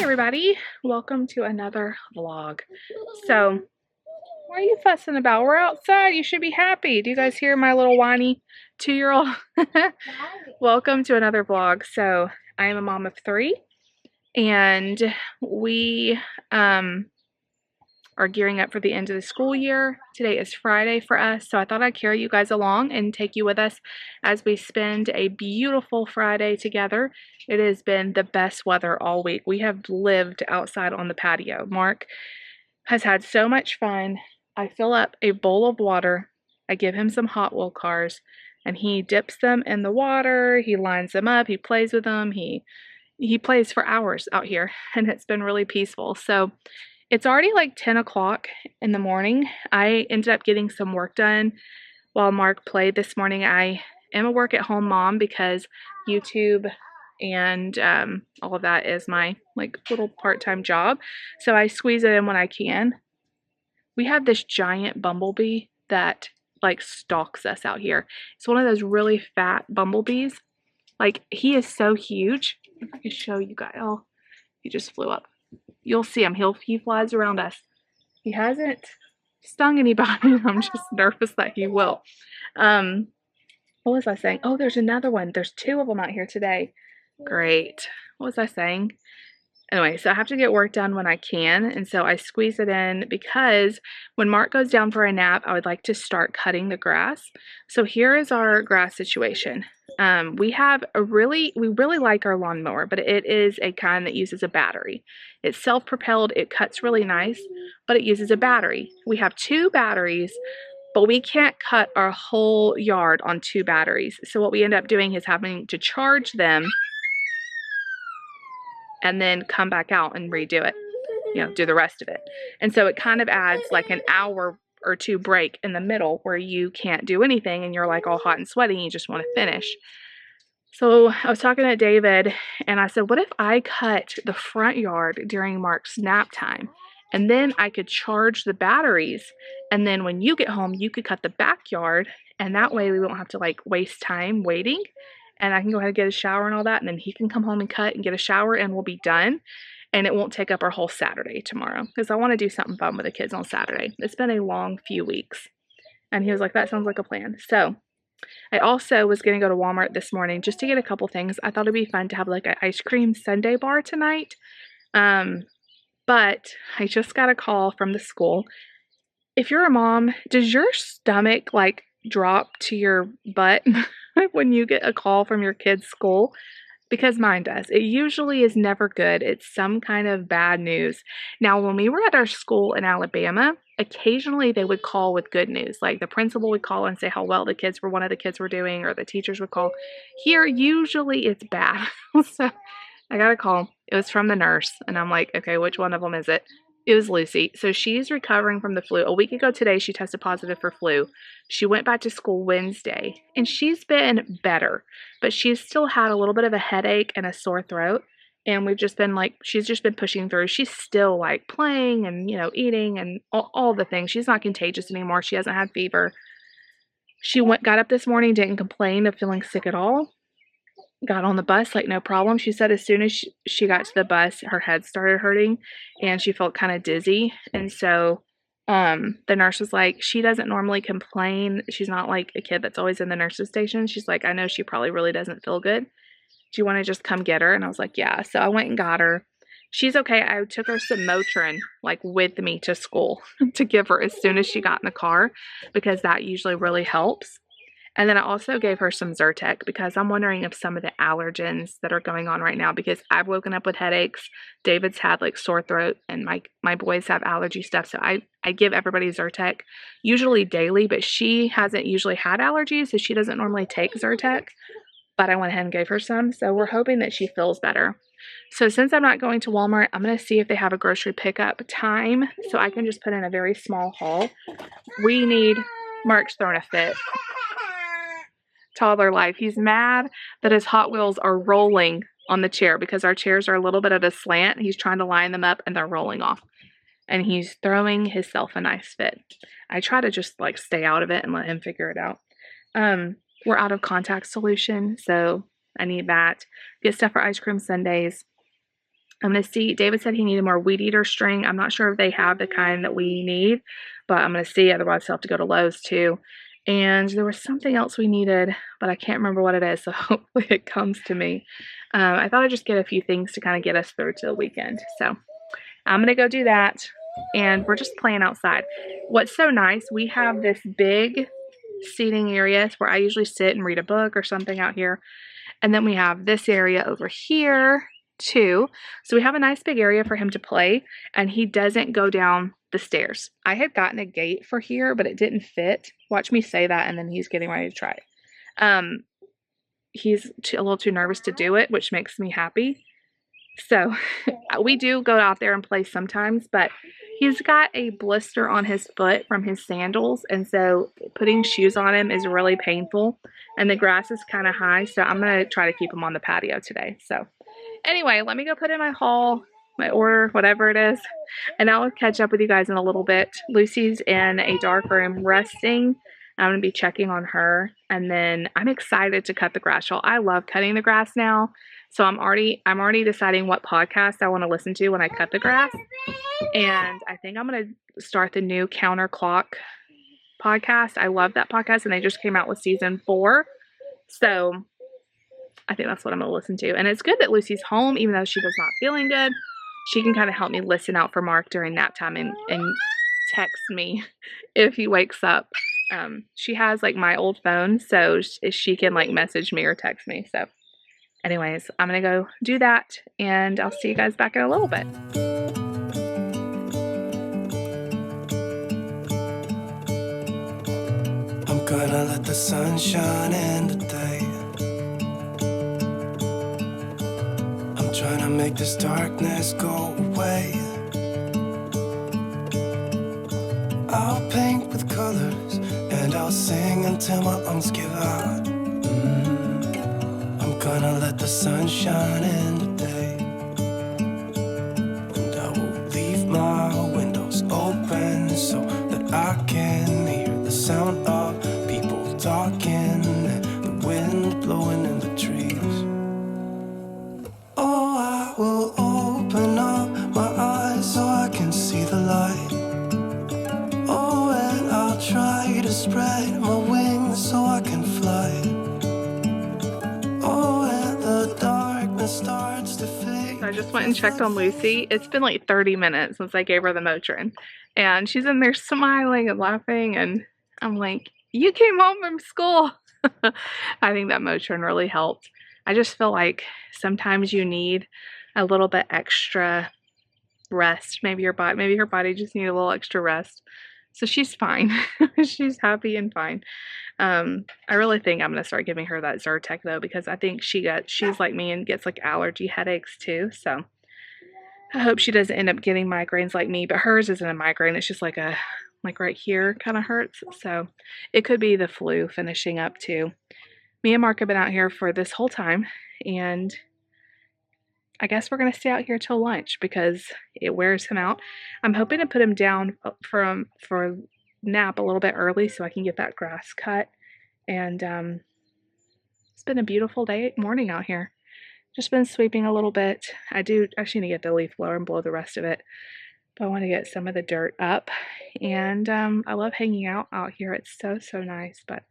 Everybody, welcome to another vlog. So, what are you fussing about? We're outside. You should be happy. Do you guys hear my little whiny 2-year-old? Welcome to another vlog. So, I am a mom of 3, and we are gearing up for the end of the school year. Today is Friday for us, so I thought I'd carry you guys along and take you with us as we spend a beautiful Friday together. It has been the best weather all week. We have lived outside on the patio. Mark has had so much fun. I fill up a bowl of water. I give him some Hot Wheel cars, and he dips them in the water. He lines them up. He plays with them. He plays for hours out here, and it's been really peaceful. So it's already like 10 o'clock in the morning. I ended up getting some work done while Mark played this morning. I am a work-at-home mom because YouTube and all of that is my like little part-time job. So I squeeze it in when I can. We have this giant bumblebee that like stalks us out here. It's one of those really fat bumblebees. Like, he is so huge. If I can show you guys. Oh, he just flew up. You'll see him. He flies around us. He hasn't stung anybody. I'm just nervous that he will. What was I saying? Oh, there's another one. There's 2 of them out here today. Great. What was I saying? Anyway, so I have to get work done when I can, and so I squeeze it in because when Mark goes down for a nap, I would like to start cutting the grass. So here is our grass situation. We really like our lawnmower, but it is a kind that uses a battery. It's self-propelled, it cuts really nice, but it uses a battery. We have 2 batteries, but we can't cut our whole yard on 2 batteries. So what we end up doing is having to charge them and then come back out and redo it, do the rest of it. And so it kind of adds like an hour or 2 break in the middle where you can't do anything and you're like all hot and sweaty and you just want to finish. So I was talking to David and I said, what if I cut the front yard during Mark's nap time? And then I could charge the batteries. And then when you get home, you could cut the backyard. And that way we won't have to like waste time waiting. And I can go ahead and get a shower and all that. And then he can come home and cut and get a shower and we'll be done. And it won't take up our whole Saturday tomorrow. Because I want to do something fun with the kids on Saturday. It's been a long few weeks. And he was like, that sounds like a plan. So I also was going to go to Walmart this morning just to get a couple things. I thought it'd be fun to have like an ice cream sundae bar tonight. But I just got a call from the school. If you're a mom, does your stomach like drop to your butt when you get a call from your kid's school? Because mine does. It usually is never good. It's some kind of bad news. Now, when we were at our school in Alabama, occasionally they would call with good news. Like the principal would call and say how well one of the kids were doing, or the teachers would call. Here, usually it's bad. So I got a call. It was from the nurse. And I'm like, okay, which one of them is it? It was Lucy. So she's recovering from the flu. A week ago today, she tested positive for flu. She went back to school Wednesday, and she's been better, but she's still had a little bit of a headache and a sore throat. And we've just been like, she's just been pushing through. She's still like playing and, eating and all the things. She's not contagious anymore. She hasn't had fever. She got up this morning, didn't complain of feeling sick at all. Got on the bus like no problem. She said as soon as she got to the bus, her head started hurting and she felt kind of dizzy. And so the nurse was like, she doesn't normally complain. She's not like a kid that's always in the nurse's station. She's like, I know she probably really doesn't feel good. Do you want to just come get her? And I was like, yeah. So I went and got her. She's okay. I took her some Motrin like with me to school to give her as soon as she got in the car, because that usually really helps. And then I also gave her some Zyrtec because I'm wondering if some of the allergens that are going on right now, because I've woken up with headaches. David's had like sore throat, and my boys have allergy stuff. So I give everybody Zyrtec usually daily, but she hasn't usually had allergies, so she doesn't normally take Zyrtec. But I went ahead and gave her some. So we're hoping that she feels better. So since I'm not going to Walmart, I'm going to see if they have a grocery pickup time so I can just put in a very small haul. Mark's throwing a fit. Toddler life. He's mad that his Hot Wheels are rolling on the chair because our chairs are a little bit at a slant. He's trying to line them up and they're rolling off. And he's throwing himself a nice fit. I try to just like stay out of it and let him figure it out. We're out of contact solution, so I need that. Get stuff for ice cream sundaes. I'm going to see. David said he needed more weed eater string. I'm not sure if they have the kind that we need, but I'm going to see. Otherwise, I'll have to go to Lowe's too. And there was something else we needed, but I can't remember what it is, so hopefully it comes to me. I thought I'd just get a few things to kind of get us through to the weekend. So I'm going to go do that, and we're just playing outside. What's so nice, we have this big seating area where I usually sit and read a book or something out here. And then we have this area over here too. So we have a nice big area for him to play, and he doesn't go down the stairs. I had gotten a gate for here, but it didn't fit. Watch me say that, and then he's getting ready to try it. He's a little too nervous to do it, which makes me happy. So we do go out there and play sometimes, but he's got a blister on his foot from his sandals, and so putting shoes on him is really painful, and the grass is kind of high, so I'm going to try to keep him on the patio today. So anyway, let me go put in my haul, my order, whatever it is, and I'll catch up with you guys in a little bit. Lucy's in a dark room resting. I'm going to be checking on her, and then I'm excited to cut the grass. Y'all, I love cutting the grass now. So I'm already deciding what podcast I want to listen to when I cut the grass. And I think I'm going to start the new Counter Clock podcast. I love that podcast, and they just came out with season 4. So I think that's what I'm going to listen to. And it's good that Lucy's home, even though she was not feeling good. She can kind of help me listen out for Mark during nap time and text me if he wakes up. She has like my old phone, so she can like message me or text me. So anyways, I'm going to go do that, and I'll see you guys back in a little bit. I'm gonna let the sun shine in today. I'm trying to make this darkness go away. I'll paint with colors, and I'll sing until my lungs give out. I'm gonna let the sun shine in today, and I will leave my windows open so that I can hear the sound of people talking and the wind blowing in the trees. Oh, I will open up my eyes so I can see the light. Oh, and I'll try to spread my wings so I can fly. I just went and checked on Lucy. It's been like 30 minutes since I gave her the Motrin, and she's in there smiling and laughing, and I'm like, you came home from school. I think that Motrin really helped. I just feel like sometimes you need a little bit extra rest. Maybe her body just needed a little extra rest. So she's fine. She's happy and fine. I really think I'm going to start giving her that Zyrtec though, because I think she's like me and gets like allergy headaches too. So I hope she doesn't end up getting migraines like me, but hers isn't a migraine. It's just like right here kind of hurts. So it could be the flu finishing up too. Me and Mark have been out here for this whole time, and I guess we're going to stay out here till lunch because it wears him out. I'm hoping to put him down for nap a little bit early so I can get that grass cut. And it's been a beautiful morning out here. Just been sweeping a little bit. I actually need to get the leaf blower and blow the rest of it. But I want to get some of the dirt up. And I love hanging out here. It's so, so nice. But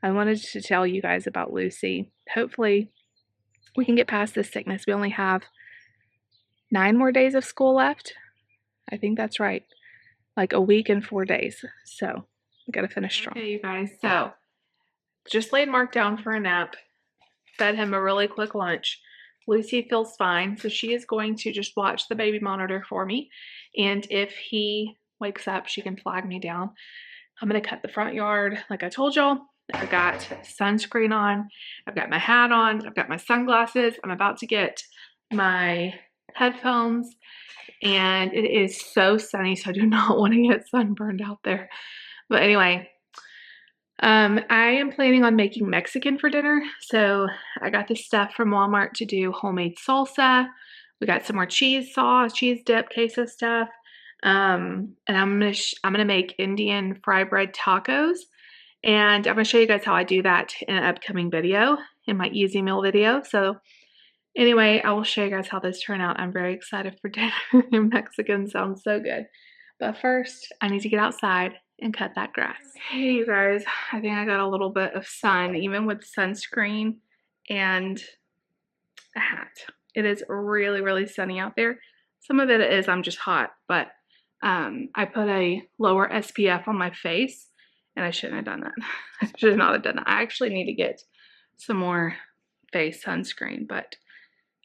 I wanted to tell you guys about Lucy. Hopefully we can get past this sickness. We only have 9 more days of school left. I think that's right. Like a week and 4 days. So we got to finish strong. Okay, you guys. So just laid Mark down for a nap. Fed him a really quick lunch. Lucy feels fine. So she is going to just watch the baby monitor for me. And if he wakes up, she can flag me down. I'm going to cut the front yard like I told y'all. I've got sunscreen on. I've got my hat on. I've got my sunglasses. I'm about to get my headphones. And it is so sunny, so I do not want to get sunburned out there. But anyway, I am planning on making Mexican for dinner. So I got this stuff from Walmart to do homemade salsa. We got some more cheese sauce, cheese dip, queso stuff. And I'm gonna make Indian fry bread tacos. And I'm going to show you guys how I do that in an upcoming video, in my easy meal video. So Anyway, I will show you guys how this turned out. I'm very excited for dinner. Mexican sounds so good. But first, I need to get outside and cut that grass. Hey, you guys, I think I got a little bit of sun, even with sunscreen and a hat. It is really, really sunny out there. Some of it is I'm just hot, but I put a lower SPF on my face, and I shouldn't have done that. I should not have done that. I actually need to get some more face sunscreen, but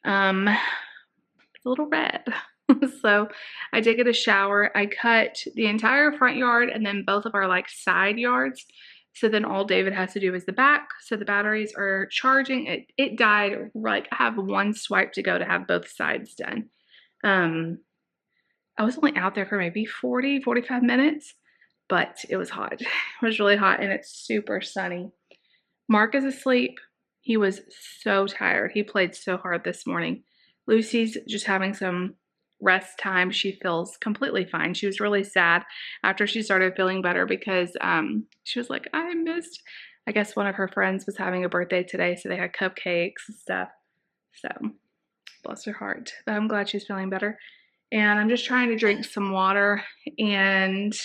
it's a little red. So I did get a shower. I cut the entire front yard and then both of our like side yards. So then all David has to do is the back. So the batteries are charging. It died, like I have one swipe to go to have both sides done. I was only out there for maybe 45 minutes, but it was hot. It was really hot and it's super sunny. Mark is asleep. He was so tired. He played so hard this morning. Lucy's just having some rest time. She feels completely fine. She was really sad after she started feeling better because she was like, I guess one of her friends was having a birthday today, so they had cupcakes and stuff. So bless her heart. But I'm glad she's feeling better. And I'm just trying to drink some water, and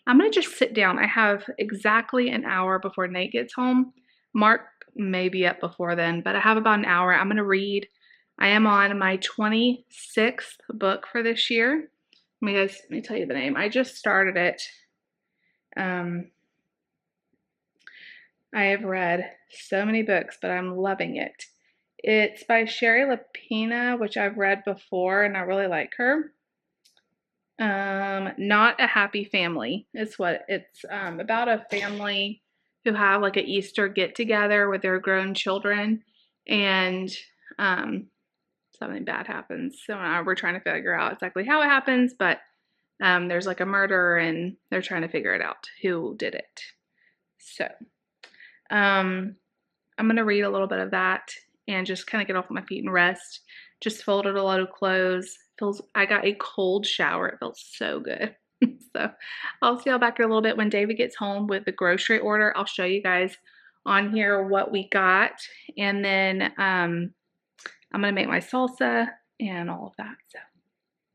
I'm going to just sit down. I have exactly an hour before Nate gets home. Mark may be up before then, but I have about an hour. I'm going to read. I am on my 26th book for this year. Let me tell you the name. I just started it. I have read so many books, but I'm loving it. It's by Sherry Lapina, which I've read before, and I really like her. Not a Happy Family is what it's about. A family who have like an Easter get together with their grown children, and something bad happens. So we're trying to figure out exactly how it happens, but there's like a murder, and they're trying to figure it out who did it. So I'm gonna read a little bit of that and just kind of get off my feet and rest. Just folded a load of clothes. I got a cold shower. It felt so good. So I'll see y'all back here a little bit when David gets home with the grocery order. I'll show you guys on here what we got, and then I'm gonna make my salsa and all of that. So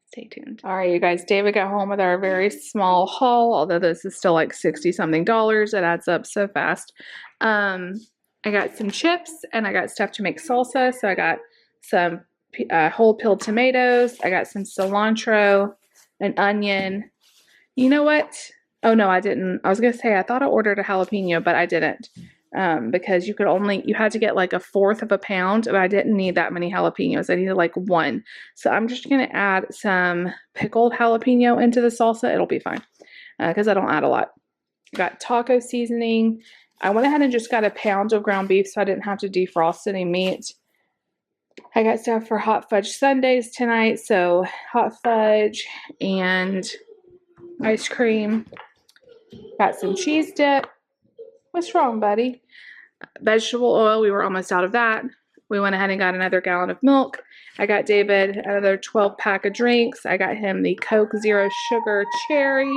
stay tuned. All right, you guys, David got home with our very small haul, although this is still like $60-something. It adds up so fast. I got some chips and I got stuff to make salsa. So I got some whole peeled tomatoes. I got some cilantro, an onion. You know what? Oh no, I didn't. I was gonna say I thought I ordered a jalapeno, but I didn't. Because you had to get like 1/4 of a pound, but I didn't need that many jalapenos. I needed like 1. So I'm just gonna add some pickled jalapeno into the salsa. It'll be fine because I don't add a lot. Got taco seasoning. I went ahead and just got a pound of ground beef so I didn't have to defrost any meat. I got stuff for hot fudge sundaes tonight, so hot fudge and ice cream. Got some cheese dip. What's wrong, buddy? Vegetable oil, we were almost out of that. We went ahead and got another gallon of milk. I got David another 12-pack of drinks. I got him the Coke Zero Sugar Cherry.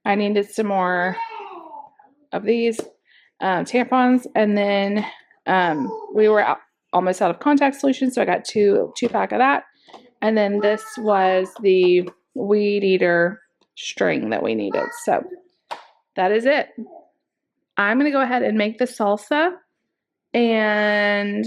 I needed some more of these tampons, and then we were almost out of contact solution, so I got two-pack of that. And then this was the weed eater string that we needed. So that is it. I'm going to go ahead and make the salsa and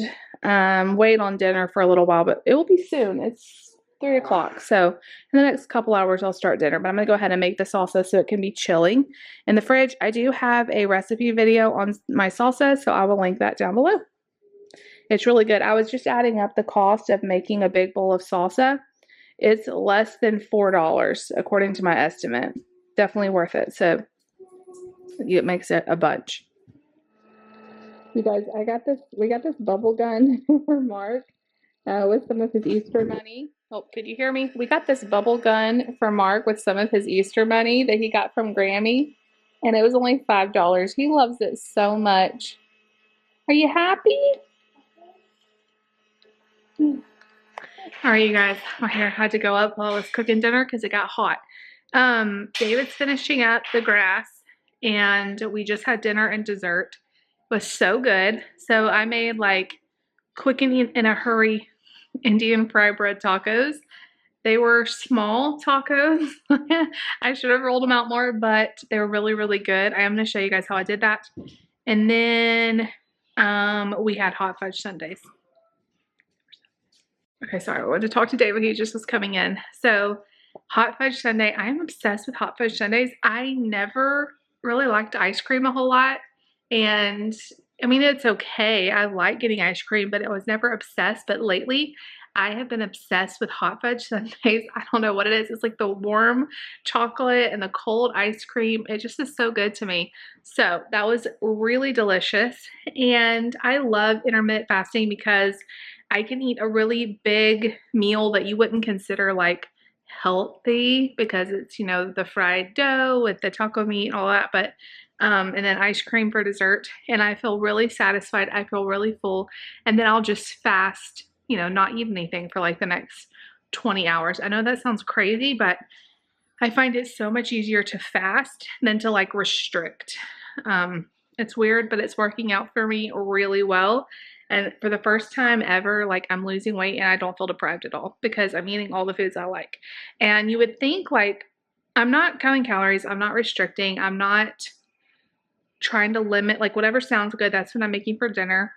wait on dinner for a little while, but it will be soon. It's 3 o'clock. So in the next couple hours, I'll start dinner, but I'm going to go ahead and make the salsa so it can be chilling in the fridge. I do have a recipe video on my salsa, so I will link that down below. It's really good. I was just adding up the cost of making a big bowl of salsa. It's less than $4 according to my estimate. Definitely worth it. So it makes it a bunch. You guys, we got this bubble gun for Mark with some of his Easter money. Oh, could you hear me? We got this bubble gun for Mark with some of his Easter money that he got from Grammy, and it was only $5. He loves it so much. Are you happy? All right, you guys, my hair had to go up while I was cooking dinner because it got hot. David's finishing up the grass, and we just had dinner and dessert. It was so good. So I made like quick and in a hurry Indian fry bread tacos. They were small tacos. I should have rolled them out more, but they were really, really good. I am going to show you guys how I did that. And then we had hot fudge sundaes. Okay, sorry, I wanted to talk to David. He just was coming in. So hot fudge sundae, I am obsessed with hot fudge sundaes. I never really liked ice cream a whole lot. And I mean, it's okay. I like getting ice cream, but I was never obsessed. But lately, I have been obsessed with hot fudge sundaes. I don't know what it is. It's like the warm chocolate and the cold ice cream. It just is so good to me. So that was really delicious. And I love intermittent fasting because I can eat a really big meal that you wouldn't consider like healthy because it's, you know, the fried dough with the taco meat and all that, but and then ice cream for dessert, and I feel really satisfied. I feel really full, and then I'll just fast, you know, not eat anything for like the next 20 hours. I know that sounds crazy, but I find it so much easier to fast than to like restrict. It's weird, but it's working out for me really well. And for the first time ever, like I'm losing weight and I don't feel deprived at all because I'm eating all the foods I like. And you would think like I'm not counting calories, I'm not restricting, I'm not trying to limit, like whatever sounds good, that's what I'm making for dinner.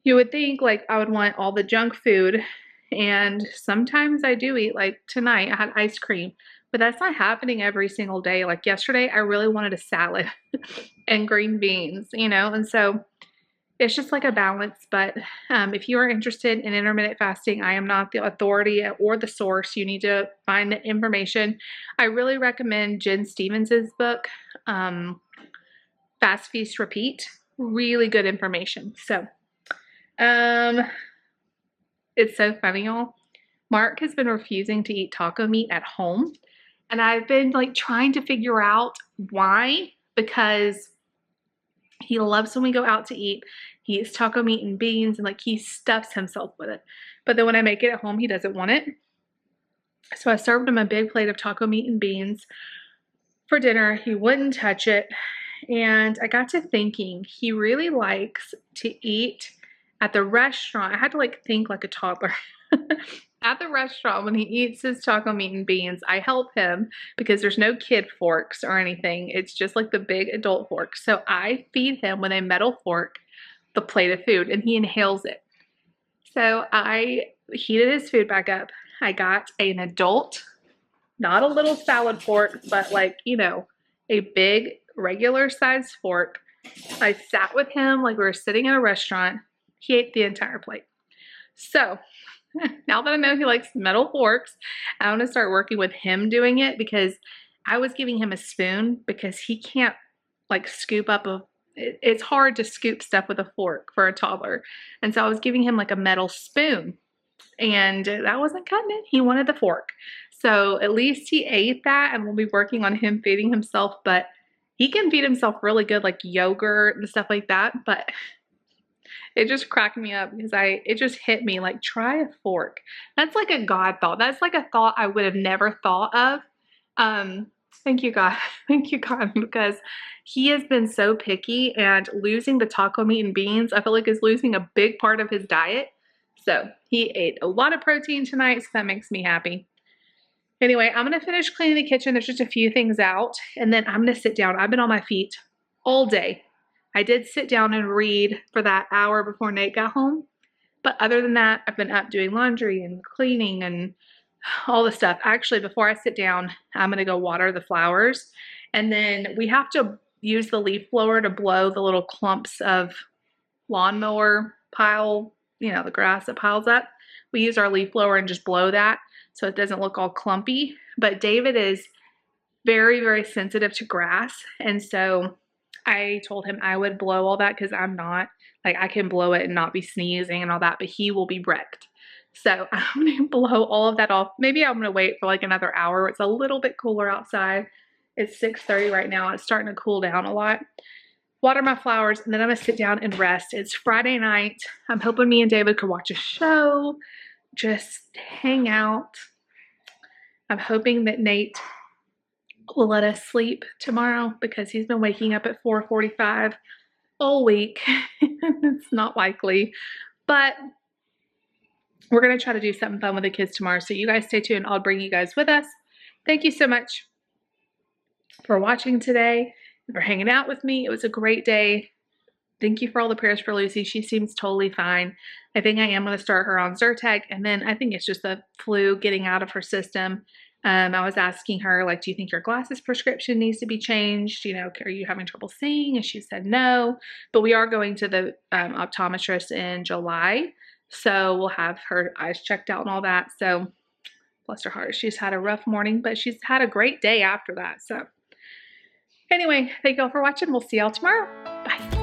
You would think like I would want all the junk food, and sometimes I do eat. Like tonight I had ice cream, but that's not happening every single day. Like yesterday I really wanted a salad and green beans, you know, and so it's just like a balance. But if you are interested in intermittent fasting, I am not the authority or the source. You need to find the information. I really recommend Jen Stevens's book, Fast Feast Repeat. Really good information. So it's so funny, y'all. Mark has been refusing to eat taco meat at home, and I've been like trying to figure out why, because he loves when we go out to eat. He eats taco meat and beans, and like he stuffs himself with it. But then when I make it at home, he doesn't want it. So I served him a big plate of taco meat and beans for dinner. He wouldn't touch it. And I got to thinking, he really likes to eat at the restaurant. I had to like think like a toddler. At the restaurant, when he eats his taco meat and beans, I help him because there's no kid forks or anything. It's just like the big adult fork. So I feed him with a metal fork the plate of food, and he inhales it. So I heated his food back up. I got an adult, not a little salad fork, but like, you know, a big regular sized fork. I sat with him like we were sitting in a restaurant. He ate the entire plate. So now that I know he likes metal forks, I want to start working with him doing it, because I was giving him a spoon because he can't like scoop up it's hard to scoop stuff with a fork for a toddler. And so I was giving him like a metal spoon, and that wasn't cutting it. He wanted the fork. So at least he ate that, and we'll be working on him feeding himself, but he can feed himself really good, like yogurt and stuff like that. But it just cracked me up because it just hit me like, try a fork. That's like a God thought. That's like a thought I would have never thought of. Thank you, God. Thank you, God, because he has been so picky, and losing the taco meat and beans, I feel like is losing a big part of his diet. So he ate a lot of protein tonight, so that makes me happy. Anyway, I'm going to finish cleaning the kitchen. There's just a few things out, and then I'm going to sit down. I've been on my feet all day. I did sit down and read for that hour before Nate got home. But other than that, I've been up doing laundry and cleaning and all the stuff. Actually, before I sit down, I'm going to go water the flowers. And then we have to use the leaf blower to blow the little clumps of lawnmower pile, you know, the grass that piles up. We use our leaf blower and just blow that so it doesn't look all clumpy. But David is very, very sensitive to grass. And so I told him I would blow all that because I'm not, like, I can blow it and not be sneezing and all that, but he will be wrecked. So I'm going to blow all of that off. Maybe I'm going to wait for like another hour. It's a little bit cooler outside. It's 6:30 right now. It's starting to cool down a lot. Water my flowers, and then I'm going to sit down and rest. It's Friday night. I'm hoping me and David could watch a show, just hang out. I'm hoping that Nate will let us sleep tomorrow because he's been waking up at 4:45 all week. It's not likely, But we're going to try to do something fun with the kids tomorrow. So you guys stay tuned. I'll bring you guys with us. Thank you so much for watching today, for hanging out with me. It was a great day. Thank you for all the prayers for Lucy. She seems totally fine. I think I am going to start her on Zyrtec, and then I think it's just the flu getting out of her system. I was asking her, like, do you think your glasses prescription needs to be changed? You know, are you having trouble seeing? And she said no. But we are going to the optometrist in July, so we'll have her eyes checked out and all that. So bless her heart, she's had a rough morning, but she's had a great day after that. So anyway, thank you all for watching. We'll see y'all tomorrow. Bye.